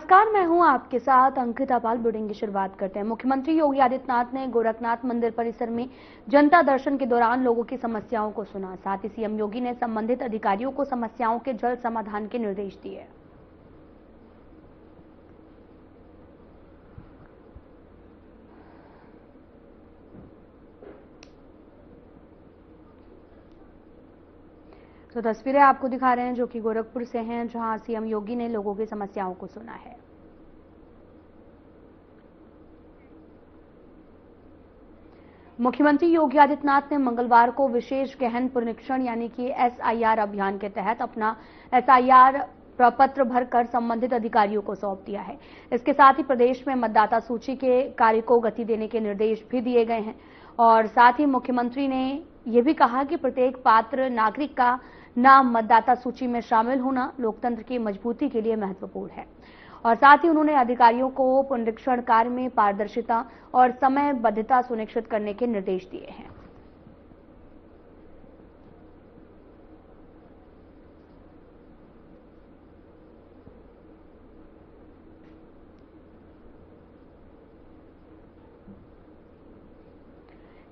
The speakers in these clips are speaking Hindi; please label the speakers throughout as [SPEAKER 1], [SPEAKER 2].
[SPEAKER 1] नमस्कार, मैं हूं आपके साथ अंकिता पाल। बुलेटिन की शुरुआत करते हैं। मुख्यमंत्री योगी आदित्यनाथ ने गोरखनाथ मंदिर परिसर में जनता दर्शन के दौरान लोगों की समस्याओं को सुना। साथ ही सीएम योगी ने संबंधित अधिकारियों को समस्याओं के जल्द समाधान के निर्देश दिए। तो तस्वीरें आपको दिखा रहे हैं जो कि गोरखपुर से हैं, जहां सीएम योगी ने लोगों की समस्याओं को सुना है। मुख्यमंत्री योगी आदित्यनाथ ने मंगलवार को विशेष गहन पुनरीक्षण यानी कि एसआईआर अभियान के तहत अपना एसआईआर प्रपत्र भरकर संबंधित अधिकारियों को सौंप दिया है। इसके साथ ही प्रदेश में मतदाता सूची के कार्य को गति देने के निर्देश भी दिए गए हैं और साथ ही मुख्यमंत्री ने यह भी कहा कि प्रत्येक पात्र नागरिक का नाम मतदाता सूची में शामिल होना लोकतंत्र की मजबूती के लिए महत्वपूर्ण है। और साथ ही उन्होंने अधिकारियों को पुनरीक्षण कार्य में पारदर्शिता और समयबद्धता सुनिश्चित करने के निर्देश दिए हैं।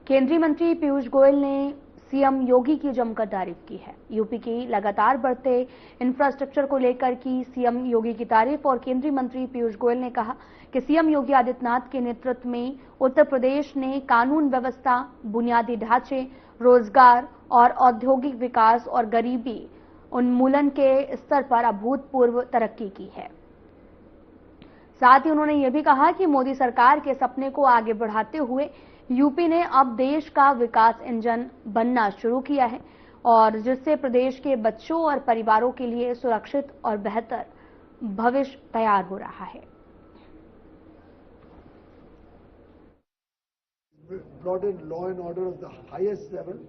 [SPEAKER 1] केंद्रीय मंत्री पीयूष गोयल ने सीएम योगी की जमकर तारीफ की है। यूपी की लगातार बढ़ते इंफ्रास्ट्रक्चर को लेकर की सीएम योगी की तारीफ और केंद्रीय मंत्री पीयूष गोयल ने कहा कि सीएम योगी आदित्यनाथ के नेतृत्व में उत्तर प्रदेश ने कानून व्यवस्था, बुनियादी ढांचे, रोजगार और औद्योगिक विकास और गरीबी उन्मूलन के स्तर पर अभूतपूर्व तरक्की की है। साथ ही उन्होंने यह भी कहा कि मोदी सरकार के सपने को आगे बढ़ाते हुए यूपी ने अब देश का विकास इंजन बनना शुरू किया है और जिससे प्रदेश के बच्चों और परिवारों के लिए सुरक्षित और बेहतर भविष्य तैयार हो रहा है।
[SPEAKER 2] Brought in law and order of the highest level.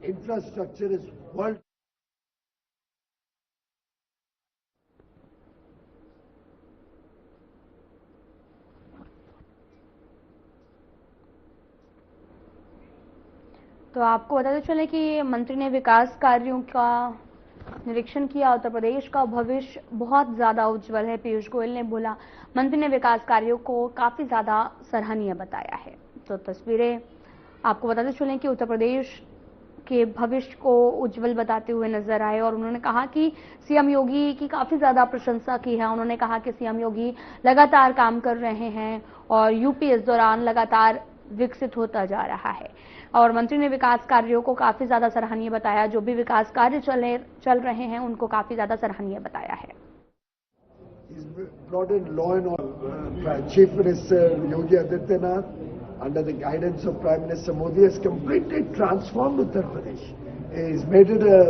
[SPEAKER 2] Infrastructure is world.
[SPEAKER 1] तो आपको बताते चले कि मंत्री ने विकास कार्यों का निरीक्षण किया। उत्तर प्रदेश का भविष्य बहुत ज्यादा उज्जवल है, पीयूष गोयल ने बोला। मंत्री ने विकास कार्यों को काफी ज्यादा सराहनीय बताया है। तो तस्वीरें आपको बताते चलें कि उत्तर प्रदेश के भविष्य को उज्जवल बताते हुए नजर आए और उन्होंने कहा कि सीएम योगी की काफी ज्यादा प्रशंसा की है। उन्होंने कहा कि सीएम योगी लगातार काम कर रहे हैं और यूपी इस दौरान लगातार विकसित होता जा रहा है। और मंत्री ने विकास कार्यों को काफी ज्यादा सराहनीय बताया। जो भी विकास कार्य चल रहे हैं उनको काफी ज्यादा सराहनीय बताया है।
[SPEAKER 2] Brought in law and order. Chief Minister Yogi Adityanath, under the guidance of Prime Minister Modi, has completely transformed Uttar Pradesh. He's made it a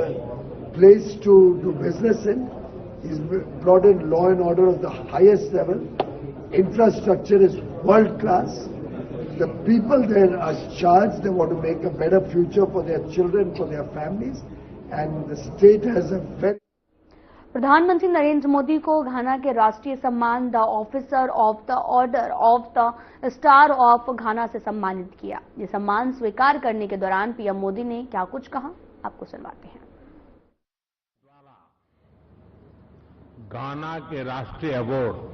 [SPEAKER 2] place to do business in. He's brought in law and order of the highest level. Infrastructure is world class. The people there are charged. They want to make a better future for their children, for their families, and the state has a very.
[SPEAKER 1] प्रधानमंत्री नरेंद्र मोदी को घाना के राष्ट्रीय सम्मान the officer of the order of the star of घाना से सम्मानित किया। ये सम्मान स्वीकार करने के दौरान पीएम मोदी ने क्या कुछ कहा, आपको सुनवाते हैं।
[SPEAKER 3] घाना के राष्ट्रीय award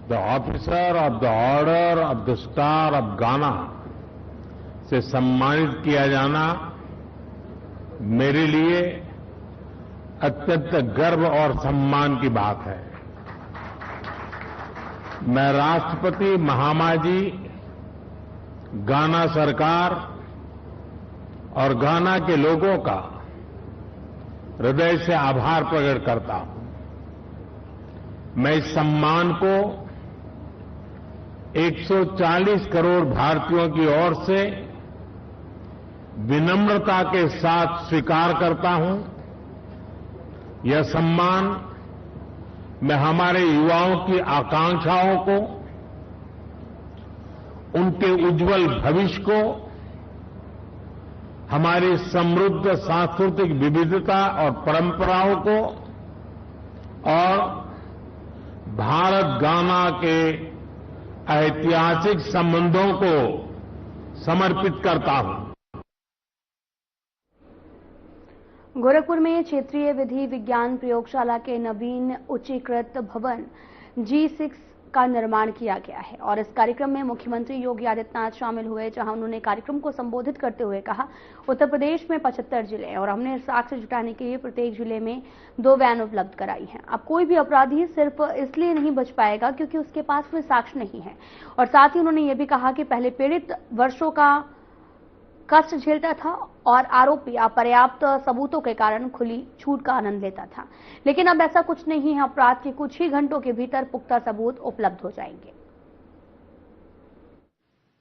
[SPEAKER 3] the officer of the order of the star of घाना से सम्मानित किया जाना मेरे लिए अत्यंत गर्व और सम्मान की बात है। मैं राष्ट्रपति महामाजी, घाना सरकार और घाना के लोगों का हृदय से आभार प्रकट करता हूं। मैं इस सम्मान को 140 करोड़ भारतीयों की ओर से विनम्रता के साथ स्वीकार करता हूं। यह सम्मान मैं हमारे युवाओं की आकांक्षाओं को, उनके उज्जवल भविष्य को, हमारी समृद्ध सांस्कृतिक विविधता और परंपराओं को और भारत घाना के ऐतिहासिक संबंधों को समर्पित करता हूं।
[SPEAKER 1] गोरखपुर में क्षेत्रीय विधि विज्ञान प्रयोगशाला के नवीन उच्चीकृत भवन G6 का निर्माण किया गया है और इस कार्यक्रम में मुख्यमंत्री योगी आदित्यनाथ शामिल हुए, जहां उन्होंने कार्यक्रम को संबोधित करते हुए कहा, उत्तर प्रदेश में 75 जिले और हमने साक्ष्य जुटाने के लिए प्रत्येक जिले में 2 वैन उपलब्ध कराई हैं। अब कोई भी अपराधी सिर्फ इसलिए नहीं बच पाएगा क्योंकि उसके पास कोई साक्ष्य नहीं है। और साथ ही उन्होंने ये भी कहा कि पहले पीड़ित वर्षों का कष्ट झेलता था और आरोपी अपर्याप्त सबूतों के कारण खुली छूट का आनंद लेता था, लेकिन अब ऐसा कुछ नहीं है। अपराध के कुछ ही घंटों के भीतर पुख्ता सबूत उपलब्ध हो जाएंगे।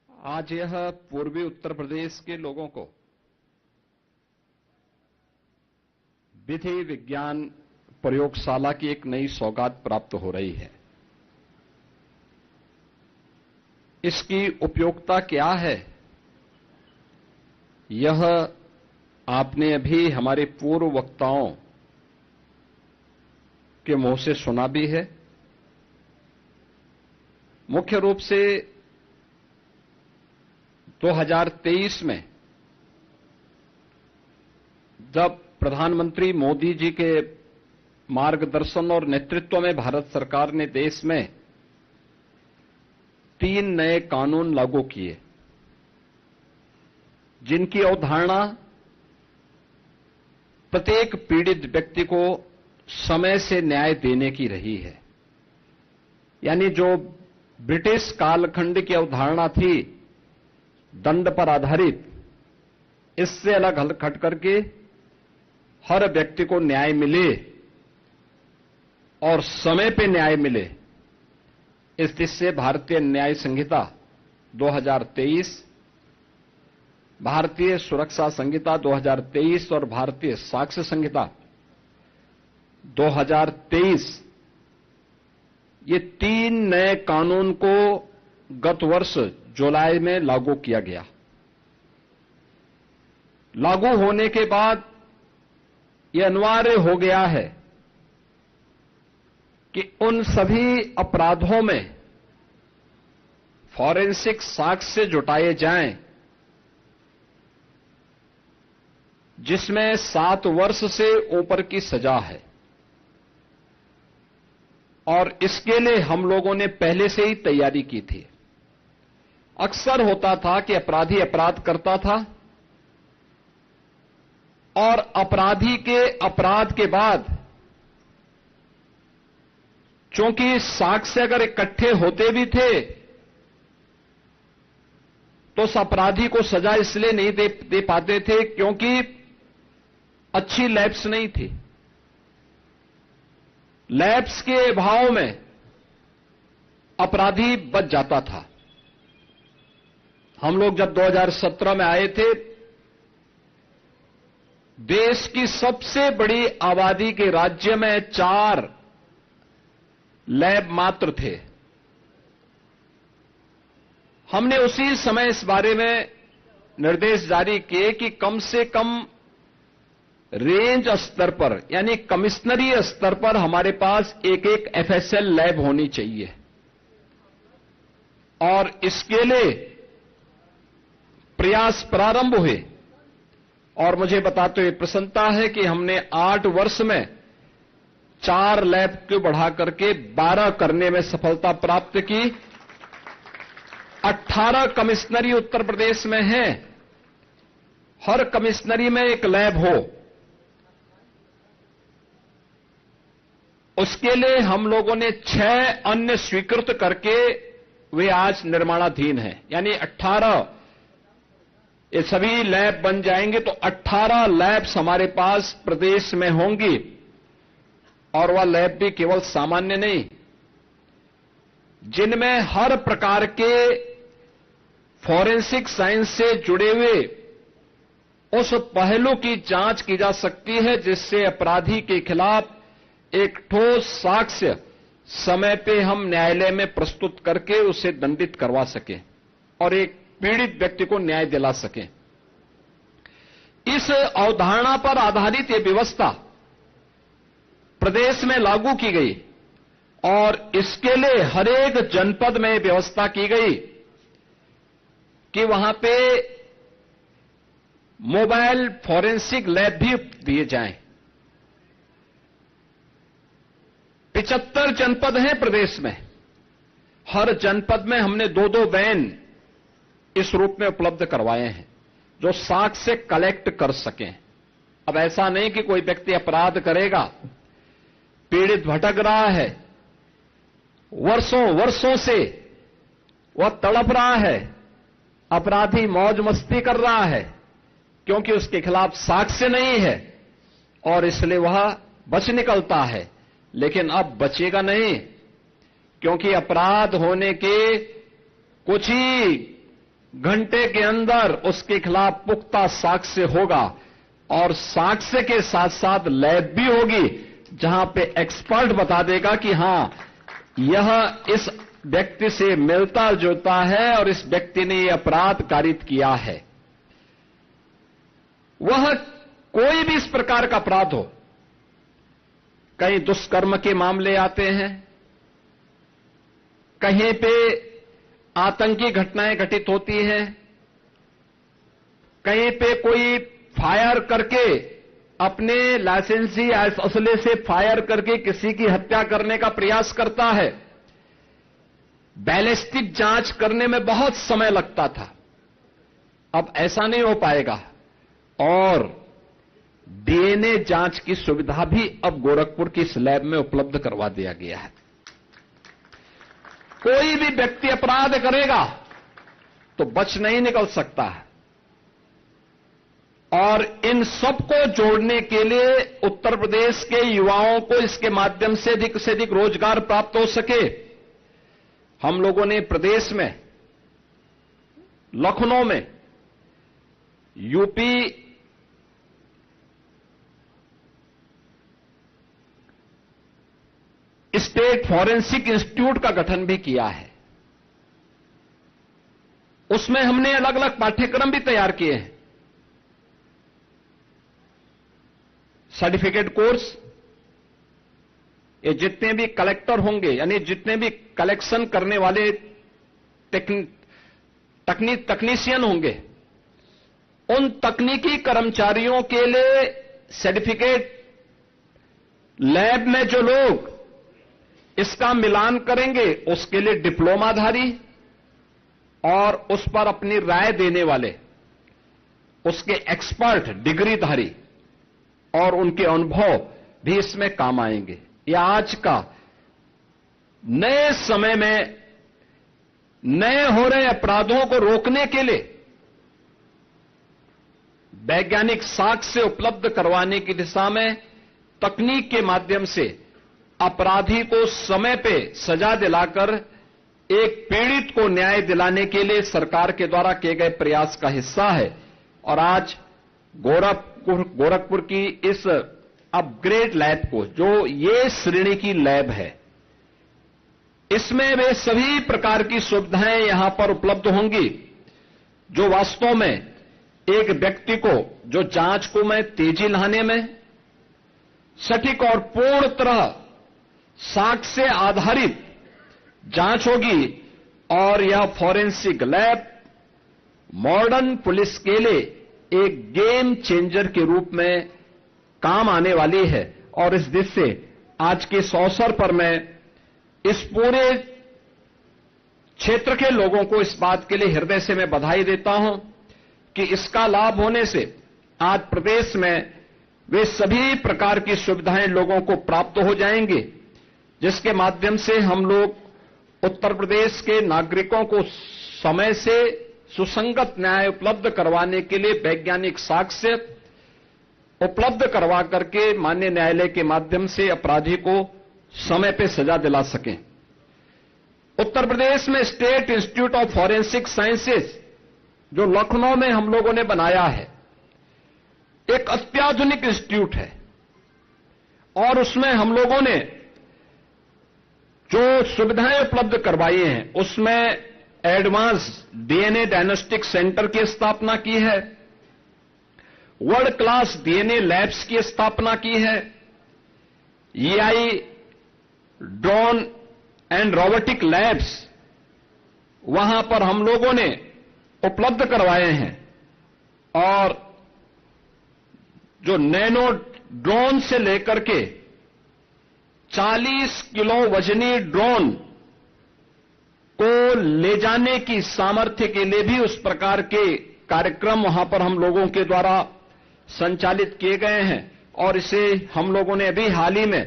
[SPEAKER 4] आज यह पूर्वी उत्तर प्रदेश के लोगों को विधि विज्ञान प्रयोगशाला की एक नई सौगात प्राप्त हो रही है। इसकी उपयोगिता क्या है, यह आपने अभी हमारे पूर्व वक्ताओं के मुंह से सुना भी है। मुख्य रूप से 2023 में जब प्रधानमंत्री मोदी जी के मार्गदर्शन और नेतृत्व में भारत सरकार ने देश में 3 नए कानून लागू किए, जिनकी अवधारणा प्रत्येक पीड़ित व्यक्ति को समय से न्याय देने की रही है। यानी जो ब्रिटिश कालखंड की अवधारणा थी दंड पर आधारित, इससे अलग हट करके हर व्यक्ति को न्याय मिले और समय पे न्याय मिले, इस दृष्टि से भारतीय न्याय संहिता 2023, भारतीय सुरक्षा संहिता 2023 और भारतीय साक्ष्य संहिता 2023, ये 3 नए कानून को गत वर्ष जुलाई में लागू किया गया। लागू होने के बाद यह अनिवार्य हो गया है कि उन सभी अपराधों में फॉरेंसिक साक्ष्य जुटाए जाएं जिसमें 7 वर्ष से ऊपर की सजा है। और इसके लिए हम लोगों ने पहले से ही तैयारी की थी। अक्सर होता था कि अपराधी अपराध करता था और अपराधी के अपराध के बाद चूंकि साक्ष्य अगर इकट्ठे होते भी थे तो उस अपराधी को सजा इसलिए नहीं दे पाते थे क्योंकि अच्छी लैब्स नहीं थी। लैब्स के अभाव में अपराधी बच जाता था। हम लोग जब 2017 में आए थे, देश की सबसे बड़ी आबादी के राज्य में 4 लैब मात्र थे। हमने उसी समय इस बारे में निर्देश जारी किए कि कम से कम रेंज स्तर पर यानी कमिश्नरी स्तर पर हमारे पास एक FSL लैब होनी चाहिए। और इसके लिए प्रयास प्रारंभ हुए और मुझे बताते हुए प्रसन्नता है कि हमने 8 वर्ष में 4 लैब को बढ़ा करके 12 करने में सफलता प्राप्त की। 18 कमिश्नरी उत्तर प्रदेश में हैं, हर कमिश्नरी में एक लैब हो। उसके लिए हम लोगों ने 6 अन्य स्वीकृत करके वे आज निर्माणाधीन हैं। यानी 18 ये सभी लैब बन जाएंगे तो 18 लैब्स हमारे पास प्रदेश में होंगी। और वह लैब भी केवल सामान्य नहीं, जिनमें हर प्रकार के फॉरेंसिक साइंस से जुड़े हुए उस पहलू की जांच की जा सकती है जिससे अपराधी के खिलाफ एक ठोस साक्ष्य समय पे हम न्यायालय में प्रस्तुत करके उसे दंडित करवा सकें और एक पीड़ित व्यक्ति को न्याय दिला सकें। इस अवधारणा पर आधारित यह व्यवस्था प्रदेश में लागू की गई और इसके लिए हर एक जनपद में व्यवस्था की गई कि वहां पे मोबाइल फॉरेंसिक लैब भी दिए जाएं। 75 जनपद हैं प्रदेश में। हर जनपद में हमने 2-2 वैन इस रूप में उपलब्ध करवाए हैं जो साक्ष्य कलेक्ट कर सकें। अब ऐसा नहीं कि कोई व्यक्ति अपराध करेगा, पीड़ित भटक रहा है, वर्षों से वह तड़प रहा है, अपराधी मौज मस्ती कर रहा है क्योंकि उसके खिलाफ साक्ष्य नहीं है और इसलिए वह बच निकलता है। लेकिन अब बचेगा नहीं, क्योंकि अपराध होने के कुछ ही घंटे के अंदर उसके खिलाफ पुख्ता साक्ष्य होगा और साक्ष्य के साथ साथ लैब भी होगी जहां पे एक्सपर्ट बता देगा कि हां यह इस व्यक्ति से मिलता जुलता है और इस व्यक्ति ने यह अपराध कारित किया है। वह कोई भी इस प्रकार का अपराध हो, कहीं दुष्कर्म के मामले आते हैं, कहीं पे आतंकी घटनाएं घटित होती हैं, कहीं पे कोई फायर करके अपने लाइसेंसी असले से फायर करके किसी की हत्या करने का प्रयास करता है। बैलिस्टिक जांच करने में बहुत समय लगता था, अब ऐसा नहीं हो पाएगा और डीएनए जांच की सुविधा भी अब गोरखपुर की इस लैब में उपलब्ध करवा दिया गया है। कोई भी व्यक्ति अपराध करेगा तो बच नहीं निकल सकता है और इन सबको जोड़ने के लिए उत्तर प्रदेश के युवाओं को इसके माध्यम से अधिक रोजगार प्राप्त हो सके, हम लोगों ने प्रदेश में लखनऊ में यूपी स्टेट फॉरेंसिक इंस्टीट्यूट का गठन भी किया है। उसमें हमने अलग अलग पाठ्यक्रम भी तैयार किए हैं। सर्टिफिकेट कोर्स, ये जितने भी कलेक्टर होंगे यानी जितने भी कलेक्शन करने वाले तकनीशियन होंगे, उन तकनीकी कर्मचारियों के लिए सर्टिफिकेट लैब में जो लोग इसका मिलान करेंगे उसके लिए डिप्लोमाधारी और उस पर अपनी राय देने वाले उसके एक्सपर्ट डिग्रीधारी और उनके अनुभव भी इसमें काम आएंगे। यह आज का नए समय में नए हो रहे अपराधों को रोकने के लिए वैज्ञानिक साक्ष्य उपलब्ध करवाने की दिशा में तकनीक के माध्यम से अपराधी को समय पे सजा दिलाकर एक पीड़ित को न्याय दिलाने के लिए सरकार के द्वारा किए गए प्रयास का हिस्सा है। और आज गोरखपुर की इस अपग्रेड लैब को, जो ये श्रेणी की लैब है, इसमें वे सभी प्रकार की सुविधाएं यहां पर उपलब्ध होंगी जो वास्तव में एक व्यक्ति को, जो जांच को में तेजी लाने में, सटीक और पूर्ण तरह साक्ष्य आधारित जांच होगी और यह फॉरेंसिक लैब मॉडर्न पुलिस के लिए एक गेम चेंजर के रूप में काम आने वाली है। और इस दिशा से आज के इस अवसर पर मैं इस पूरे क्षेत्र के लोगों को इस बात के लिए हृदय से मैं बधाई देता हूं कि इसका लाभ होने से आज प्रदेश में वे सभी प्रकार की सुविधाएं लोगों को प्राप्त हो जाएंगी, जिसके माध्यम से हम लोग उत्तर प्रदेश के नागरिकों को समय से सुसंगत न्याय उपलब्ध करवाने के लिए वैज्ञानिक साक्ष्य उपलब्ध करवा करके माननीय न्यायालय के माध्यम से अपराधी को समय पे सजा दिला सकें। उत्तर प्रदेश में state institute of forensic sciences जो लखनऊ में हम लोगों ने बनाया है, एक अत्याधुनिक इंस्टीट्यूट है और उसमें हम लोगों ने जो सुविधाएं उपलब्ध करवाई हैं उसमें एडवांस डीएनए डायग्नोस्टिक सेंटर की स्थापना की है, वर्ल्ड क्लास डीएनए लैब्स की स्थापना की है, AI drone and robotic labs वहां पर हम लोगों ने उपलब्ध करवाए हैं और जो नैनो ड्रोन से लेकर के 40 किलो वजनी ड्रोन को ले जाने की सामर्थ्य के लिए भी उस प्रकार के कार्यक्रम वहां पर हम लोगों के द्वारा संचालित किए गए हैं और इसे हम लोगों ने अभी हाल ही में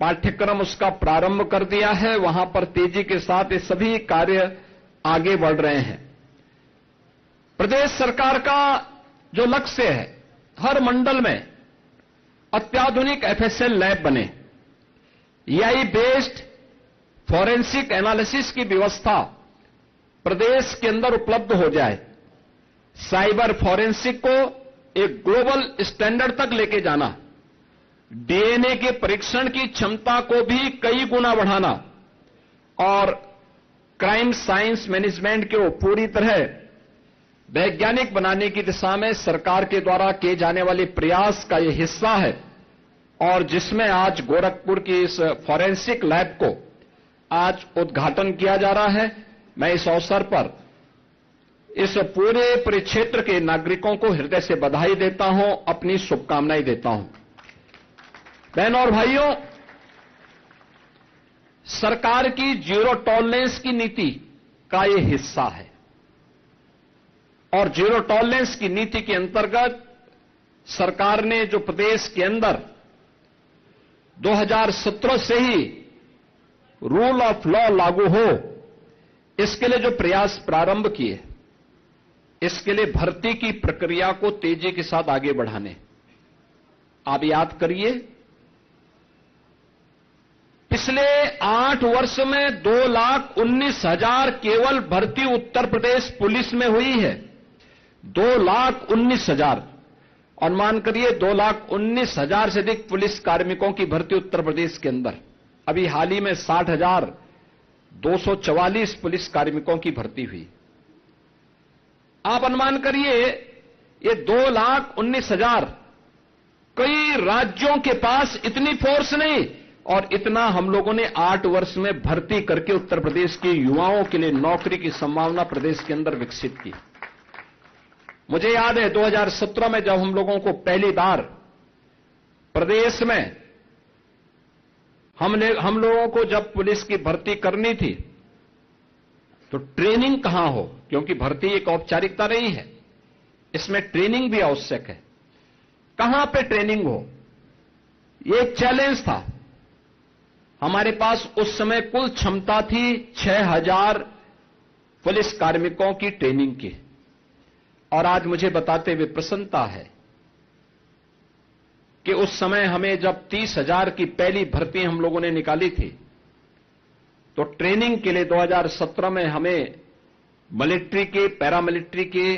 [SPEAKER 4] पाठ्यक्रम उसका प्रारंभ कर दिया है। वहां पर तेजी के साथ ये सभी कार्य आगे बढ़ रहे हैं। प्रदेश सरकार का जो लक्ष्य है, हर मंडल में अत्याधुनिक एफएसएल लैब बने, एआई बेस्ड फॉरेंसिक एनालिसिस की व्यवस्था प्रदेश के अंदर उपलब्ध हो जाए, साइबर फॉरेंसिक को एक ग्लोबल स्टैंडर्ड तक लेके जाना, डीएनए के परीक्षण की क्षमता को भी कई गुना बढ़ाना और क्राइम साइंस मैनेजमेंट को पूरी तरह वैज्ञानिक बनाने की दिशा में सरकार के द्वारा किए जाने वाले प्रयास का यह हिस्सा है और जिसमें आज गोरखपुर की इस फॉरेंसिक लैब को आज उद्घाटन किया जा रहा है। मैं इस अवसर पर इस पूरे परिक्षेत्र के नागरिकों को हृदय से बधाई देता हूं, अपनी शुभकामनाएं देता हूं। बहनों और भाइयों, सरकार की जीरो टॉलरेंस की नीति का यह हिस्सा है और जीरो टॉलरेंस की नीति के अंतर्गत सरकार ने जो प्रदेश के अंदर 2017 से ही रूल ऑफ लॉ लागू हो, इसके लिए जो प्रयास प्रारंभ किए, इसके लिए भर्ती की प्रक्रिया को तेजी के साथ आगे बढ़ाने। आप याद करिए, पिछले 8 वर्ष में 2,19,000 केवल भर्ती उत्तर प्रदेश पुलिस में हुई है। 2,19,000 अनुमान करिए, 2,19,000 से अधिक पुलिस कार्मिकों की भर्ती उत्तर प्रदेश के अंदर। अभी हाल ही में 60,244 पुलिस कार्मिकों की भर्ती हुई। आप अनुमान करिए, ये 2,19,000, कई राज्यों के पास इतनी फोर्स नहीं और इतना हम लोगों ने 8 वर्ष में भर्ती करके उत्तर प्रदेश के युवाओं के लिए नौकरी की संभावना प्रदेश के अंदर विकसित की। मुझे याद है 2017 में जब हम लोगों को पहली बार प्रदेश में हम लोगों को जब पुलिस की भर्ती करनी थी तो ट्रेनिंग कहां हो, क्योंकि भर्ती एक औपचारिकता नहीं है, इसमें ट्रेनिंग भी आवश्यक है। कहां पे ट्रेनिंग हो, ये एक चैलेंज था। हमारे पास उस समय कुल क्षमता थी 6,000 पुलिस कार्मिकों की ट्रेनिंग की और आज मुझे बताते हुए प्रसन्नता है कि उस समय हमें जब 30,000 की पहली भर्ती हम लोगों ने निकाली थी तो ट्रेनिंग के लिए 2017 में हमें मिलिट्री के, पैरामिलिट्री के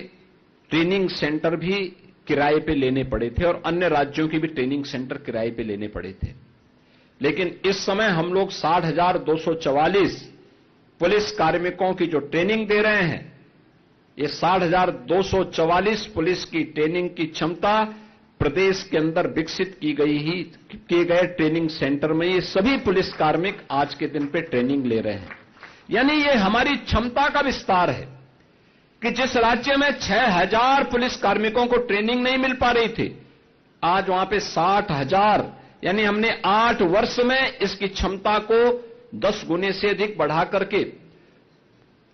[SPEAKER 4] ट्रेनिंग सेंटर भी किराए पे लेने पड़े थे और अन्य राज्यों के भी ट्रेनिंग सेंटर किराए पे लेने पड़े थे। लेकिन इस समय हम लोग 60,244 पुलिस कार्मिकों की जो ट्रेनिंग दे रहे हैं, ये 60,244 पुलिस की ट्रेनिंग की क्षमता प्रदेश के अंदर विकसित किए गए ट्रेनिंग सेंटर में ये सभी पुलिस कार्मिक आज के दिन पे ट्रेनिंग ले रहे हैं। यानी ये हमारी क्षमता का विस्तार है कि जिस राज्य में 6,000 पुलिस कार्मिकों को ट्रेनिंग नहीं मिल पा रही थी, आज वहां पे 60,000, यानी हमने 8 वर्ष में इसकी क्षमता को 10 गुने से अधिक बढ़ा करके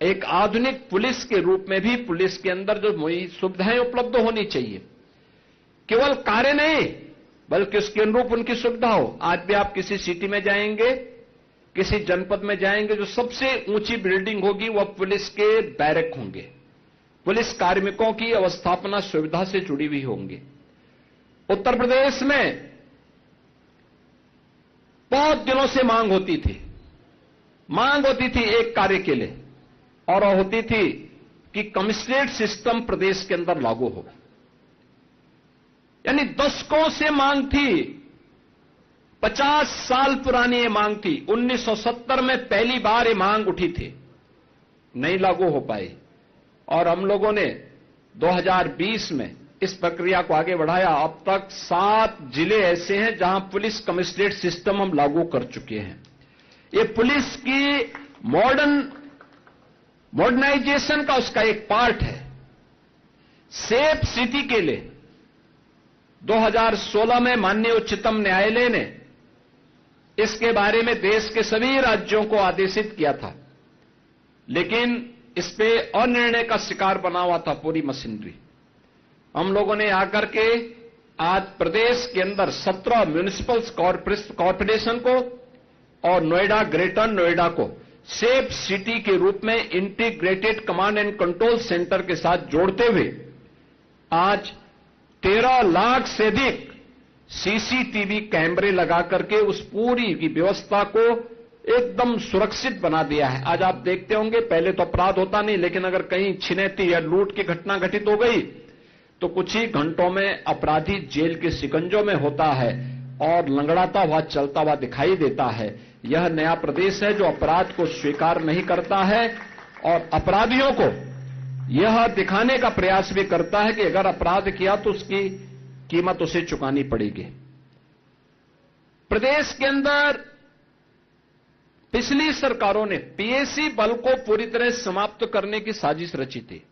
[SPEAKER 4] एक आधुनिक पुलिस के रूप में भी पुलिस के अंदर जो सुविधाएं उपलब्ध होनी चाहिए, केवल कार्य नहीं बल्कि उसके अनुरूप उनकी सुविधा हो। आज भी आप किसी सिटी में जाएंगे, किसी जनपद में जाएंगे, जो सबसे ऊंची बिल्डिंग होगी वह पुलिस के बैरक होंगे, पुलिस कार्मिकों की अवस्थापना सुविधा से जुड़ी हुई होंगी। उत्तर प्रदेश में बहुत दिनों से मांग होती थी एक कार्य के लिए, और वह होती थी कि कमिश्नरेट सिस्टम प्रदेश के अंदर लागू हो। यानी दशकों से मांग थी, 50 साल पुरानी ये मांग थी। 1970 में पहली बार ये मांग उठी थी, नहीं लागू हो पाई और हम लोगों ने 2020 में इस प्रक्रिया को आगे बढ़ाया। अब तक 7 जिले ऐसे हैं जहां पुलिस कमिश्नरेट सिस्टम हम लागू कर चुके हैं। ये पुलिस की मॉडर्नाइजेशन का उसका एक पार्ट है। सेफ सिटी के लिए 2016 में माननीय उच्चतम न्यायालय ने इसके बारे में देश के सभी राज्यों को आदेशित किया था, लेकिन इस पे अनिर्णय का शिकार बना हुआ था पूरी मशीनरी। हम लोगों ने आकर के आज प्रदेश के अंदर 17 म्युनिसिपल कॉर्पोरेशन को और नोएडा, ग्रेटर नोएडा को सेफ सिटी के रूप में integrated command and control centre के साथ जोड़ते हुए आज 13 लाख से अधिक सीसीटीवी कैमरे लगा करके उस पूरी की व्यवस्था को एकदम सुरक्षित बना दिया है। आज आप देखते होंगे, पहले तो अपराध होता नहीं, लेकिन अगर कहीं छिनैती या लूट की घटना घटित हो गई तो कुछ ही घंटों में अपराधी जेल के शिकंजों में होता है और लंगड़ाता हुआ चलता हुआ दिखाई देता है। यह नया प्रदेश है जो अपराध को स्वीकार नहीं करता है और अपराधियों को यह दिखाने का प्रयास भी करता है कि अगर अपराध किया तो उसकी कीमत उसे चुकानी पड़ेगी। प्रदेश के अंदर पिछली सरकारों ने पीएसी बल को पूरी तरह समाप्त करने की साजिश रची थी।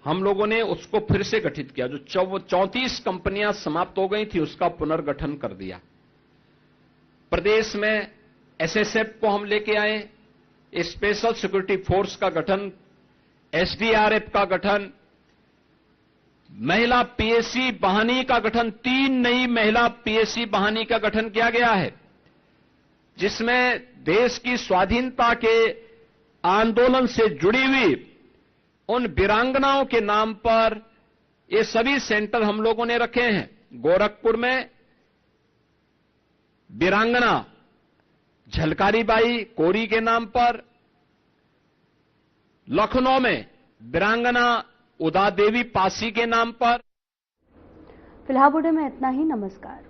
[SPEAKER 4] हम लोगों ने उसको फिर से गठित किया। जो 34 कंपनियां समाप्त हो गई थी उसका पुनर्गठन कर दिया। प्रदेश में एसएसएफ को हम लेके आए, स्पेशल सिक्योरिटी फोर्स का गठन, एसडीआरएफ का गठन, महिला पीएसी बहानी का गठन, 3 नई महिला पीएसी बहानी का गठन किया गया है, जिसमें देश की स्वाधीनता के आंदोलन से जुड़ी हुई उन वीरांगनाओं के नाम पर ये सभी सेंटर हम लोगों ने रखे हैं। गोरखपुर में वीरांगना झलकारी बाई कोरी के नाम पर, लखनऊ में वीरांगना उदा देवी पासी के नाम पर।
[SPEAKER 1] फिलहाल बुलेटिन में इतना ही। नमस्कार।